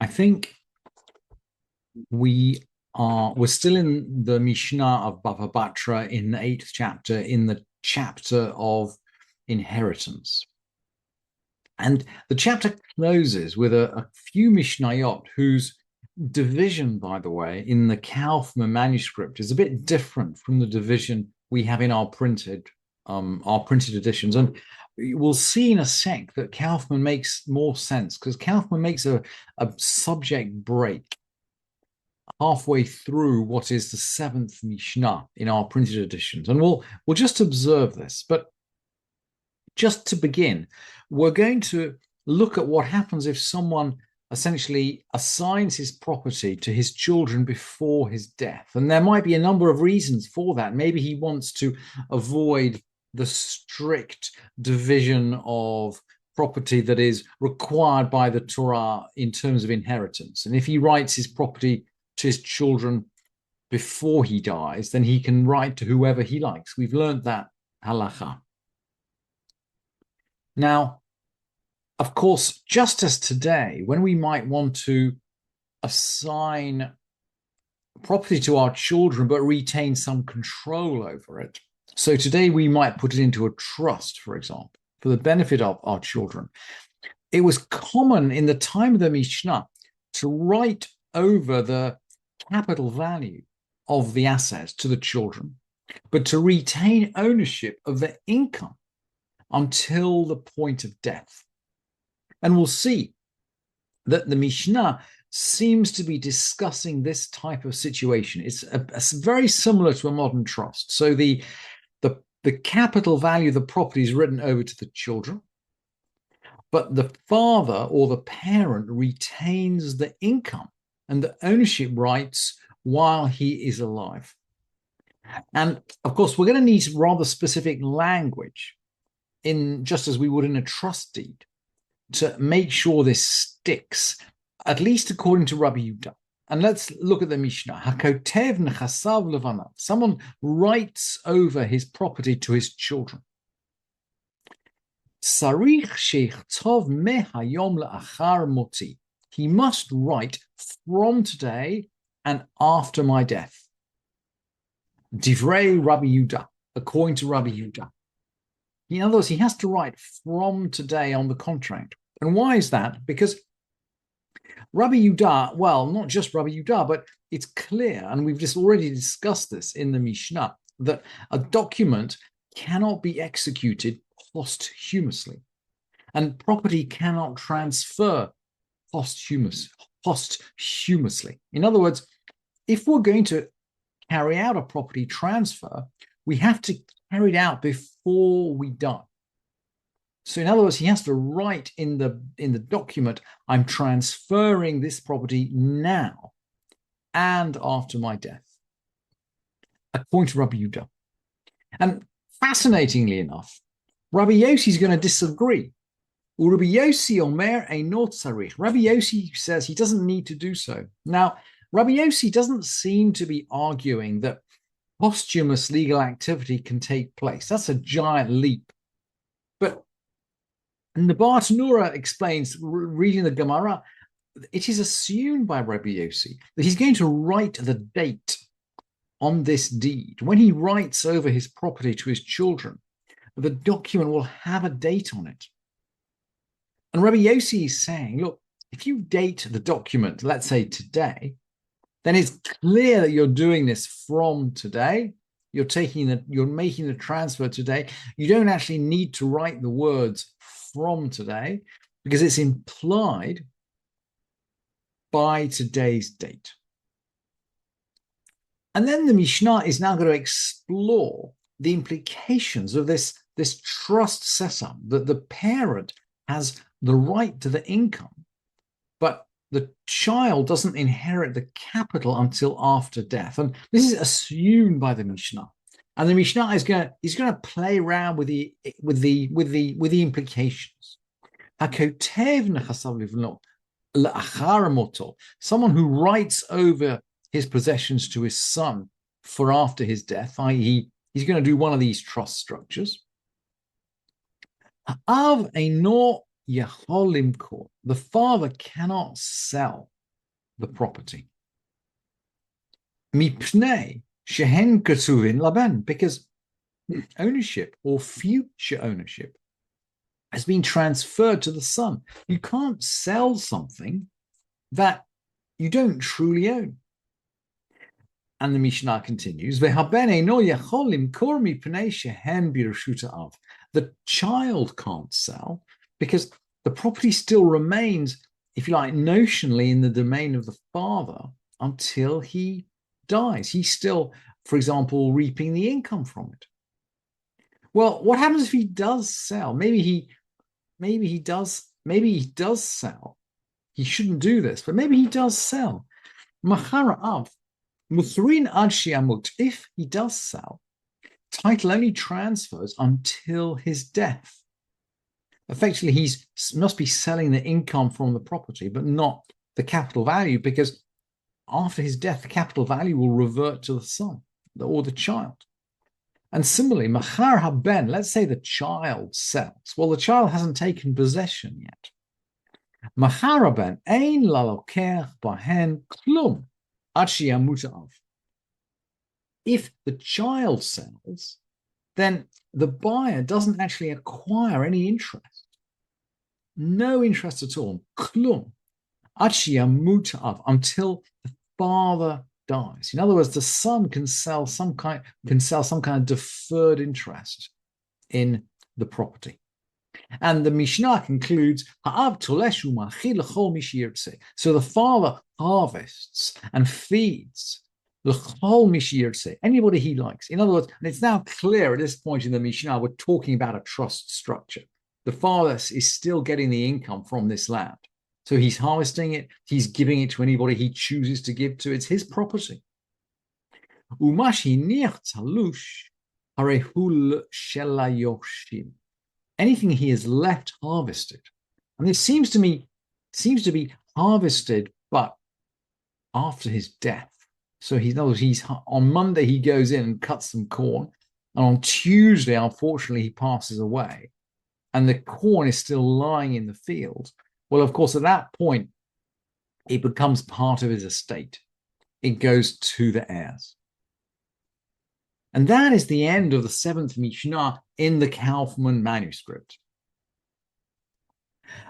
I think we're still in the Mishnah of Bava Batra in the 8th chapter, in the chapter of inheritance. And the chapter closes with a few Mishnayot whose division, by the way, in the Kaufman manuscript is a bit different from the division we have in our printed editions. And we'll see in a sec that Kaufman makes more sense because Kaufman makes a subject break halfway through what is the 7th Mishnah in our printed editions. And we'll just observe this. But just to begin, we're going to look at what happens if someone essentially assigns his property to his children before his death. And there might be a number of reasons for that. Maybe he wants to avoid the strict division of property that is required by the Torah in terms of inheritance. And if he writes his property to his children before he dies, then he can write to whoever he likes. We've learned that halacha. Now, of course, just as today, when we might want to assign property to our children but retain some control over it, so today we might put it into a trust, for example, for the benefit of our children. It was common in the time of the Mishnah to write over the capital value of the assets to the children, but to retain ownership of their income until the point of death. And we'll see that the Mishnah seems to be discussing this type of situation. It's very similar to a modern trust. So the capital value of the property is written over to the children, but the father or the parent retains the income and the ownership rights while he is alive. And of course, we're going to need rather specific language, just as we would in a trust deed, to make sure this sticks, at least according to Rabbi Yehuda. And let's look at the Mishnah. Hakotev nechasav levanav. Someone writes over his property to his children. Sarich sheichtov mehayom le'achar moti. He must write from today and after my death. Divrei Rabbi Yehuda, according to Rabbi Yehuda. In other words, he has to write from today on the contract. And why is that? Because Rabbi Yehuda, well, not just Rabbi Yehuda, but it's clear, and we've just already discussed this in the Mishnah, that a document cannot be executed posthumously, and property cannot transfer posthumously. In other words, if we're going to carry out a property transfer, we have to carry it out before we die. So in other words, he has to write in the document, I'm transferring this property now and after my death, according to Rabbi Yehuda. And fascinatingly enough, Rabbi Yossi is going to disagree. Rabbi Yossi Omer einot tzarich. Rabbi Yossi says he doesn't need to do so. Now, Rabbi Yossi doesn't seem to be arguing that posthumous legal activity can take place. That's a giant leap. But the Bartanura explains, reading the Gemara, it is assumed by Rabbi Yossi that he's going to write the date on this deed. When he writes over his property to his children, the document will have a date on it. And Rabbi Yossi is saying, look, if you date the document, let's say today, then it's clear that you're doing this from today. You're making the transfer today. You don't actually need to write the words from today because it's implied by today's date. And then the Mishnah is now going to explore the implications of this trust setup, that the parent has the right to the income, but the child doesn't inherit the capital until after death. And this is assumed by the Mishnah. And the Mishnah is going to play around with the implications. Someone who writes over his possessions to his son for after his death, i.e., he's going to do one of these trust structures. The father cannot sell the property. Mipnei shehen ketuvin laben, because ownership or future ownership has been transferred to the son. You can't sell something that you don't truly own. And the Mishnah continues, the child can't sell because the property still remains, if you like, notionally in the domain of the father until he dies. He's still, for example, reaping the income from it. Well, what happens if he does sell? Maybe he does sell. He shouldn't do this, but maybe he does sell. If he does sell, title only transfers until his death. Effectively, he must be selling the income from the property, but not the capital value, because after his death, the capital value will revert to the son or the child. And similarly, machar haben, let's say the child sells. Well, the child hasn't taken possession yet. Machar haben, ein lalokech bahen klum ad sheyamut av. If the child sells, then the buyer doesn't actually acquire any interest. No interest at all. Klum ad sheyamut av, until the father dies. In other words, the son can sell some kind of deferred interest in the property. And the Mishnah concludes, so the father harvests and feeds anybody he likes. In other words, and it's now clear at this point in the Mishnah, we're talking about a trust structure. The father is still getting the income from this land. So he's harvesting it, he's giving it to anybody he chooses to give to. It's his property. Anything he has left harvested, and this seems to be harvested, but after his death. So he's on Monday he goes in and cuts some corn, and on Tuesday, unfortunately, he passes away, and the corn is still lying in the field. Well, of course, at that point, it becomes part of his estate. It goes to the heirs. And that is the end of the 7th Mishnah in the Kaufman manuscript.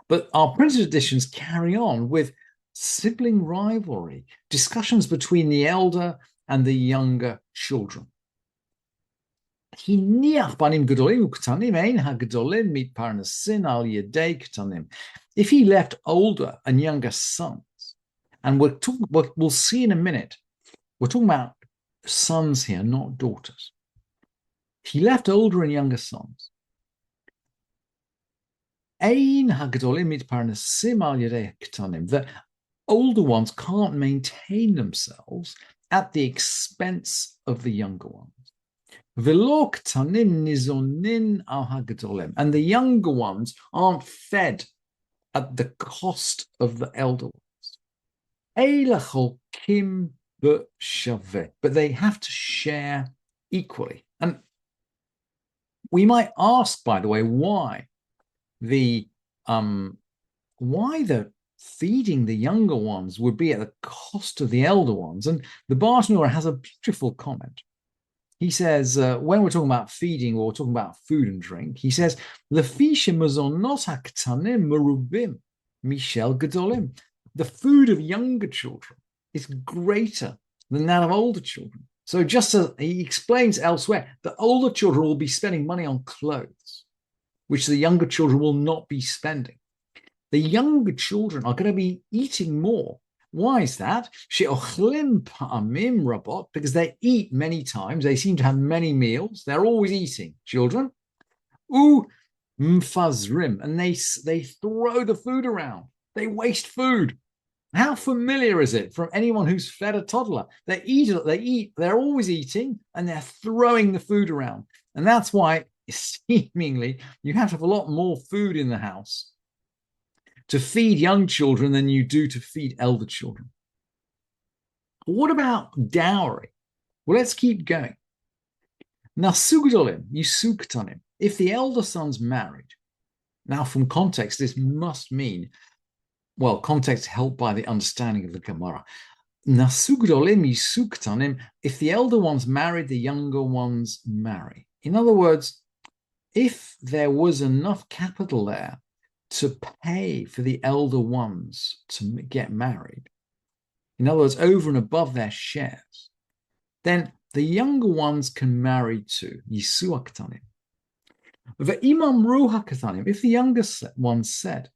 But our printed editions carry on with sibling rivalry, discussions between the elder and the younger children. If he left older and younger sons, and we'll see in a minute, we're talking about sons here, not daughters. He left older and younger sons. The older ones can't maintain themselves at the expense of the younger ones. And the younger ones aren't fed at the cost of the elder ones. But they have to share equally. And we might ask, by the way, why the feeding the younger ones would be at the cost of the elder ones. And the Bartanura has a beautiful comment. He says, when we're talking about feeding, or we're talking about food and drink, he says, the food of younger children is greater than that of older children. So just as he explains elsewhere, the older children will be spending money on clothes, which the younger children will not be spending. The younger children are going to be eating more. Why is that? Because they eat many times. They seem to have many meals. They're always eating, children. And they throw the food around. They waste food. How familiar is it from anyone who's fed a toddler? They eat, they're always eating, and they're throwing the food around. And that's why, seemingly, you have to have a lot more food in the house to feed young children than you do to feed elder children. What about dowry? Well, let's keep going. Nasugdolim, yisuktanim. If the elder son's married, now from context, this must mean well, context helped by the understanding of the Gemara. If the elder ones married, the younger ones marry. In other words, if there was enough capital there to pay for the elder ones to get married, in other words, over and above their shares, then the younger ones can marry too. Yisu Aktanim. If the younger ones said,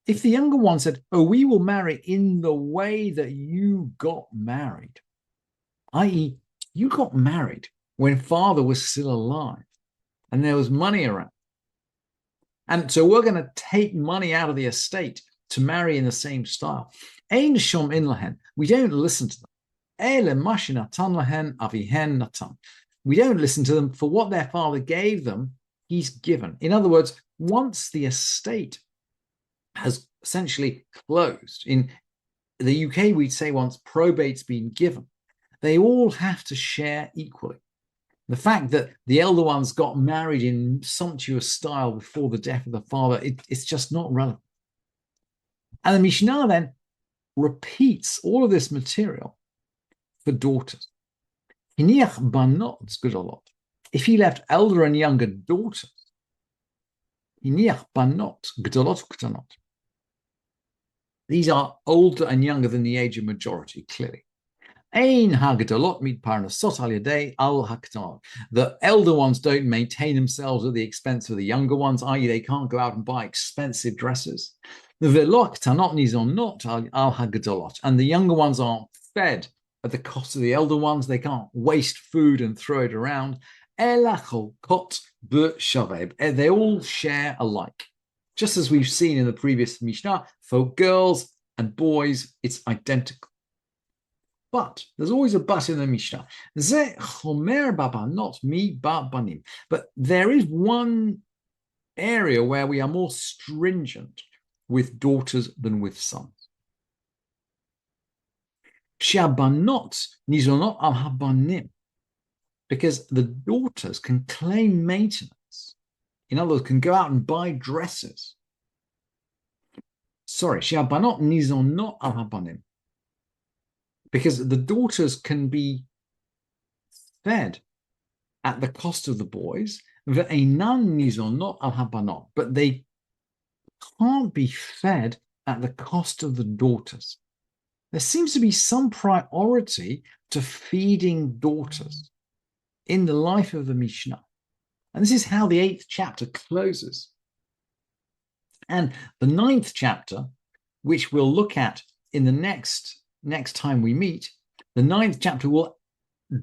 if the younger one said, oh, we will marry in the way that you got married, i.e., you got married when father was still alive and there was money around. And so we're going to take money out of the estate to marry in the same style. We don't listen to them. We don't listen to them for what their father gave them, he's given. In other words, once the estate has essentially closed, in the UK, we'd say once probate's been given, they all have to share equally. The fact that the elder ones got married in sumptuous style before the death of the father, it's just not relevant. And the Mishnah then repeats all of this material for daughters. If he left elder and younger daughters, these are older and younger than the age of majority, clearly. The elder ones don't maintain themselves at the expense of the younger ones, i.e. they can't go out and buy expensive dresses. And the younger ones aren't fed at the cost of the elder ones. They can't waste food and throw it around. They all share alike. Just as we've seen in the previous Mishnah, for girls and boys, it's identical. But there's always a but in the Mishnah. But there is one area where we are more stringent with daughters than with sons. Because the daughters can claim maintenance. In other words, can go out and buy dresses. Because the daughters can be fed at the cost of the boys, but they can't be fed at the cost of the daughters. There seems to be some priority to feeding daughters in the life of the Mishnah. And this is how the 8th chapter closes. And the 9th chapter, which we'll look at in the next time we meet, the 9th chapter will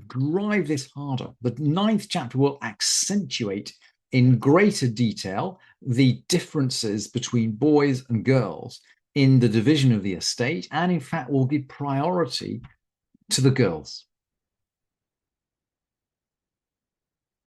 drive this harder. The 9th chapter will accentuate in greater detail the differences between boys and girls in the division of the estate, and in fact will give priority to the girls.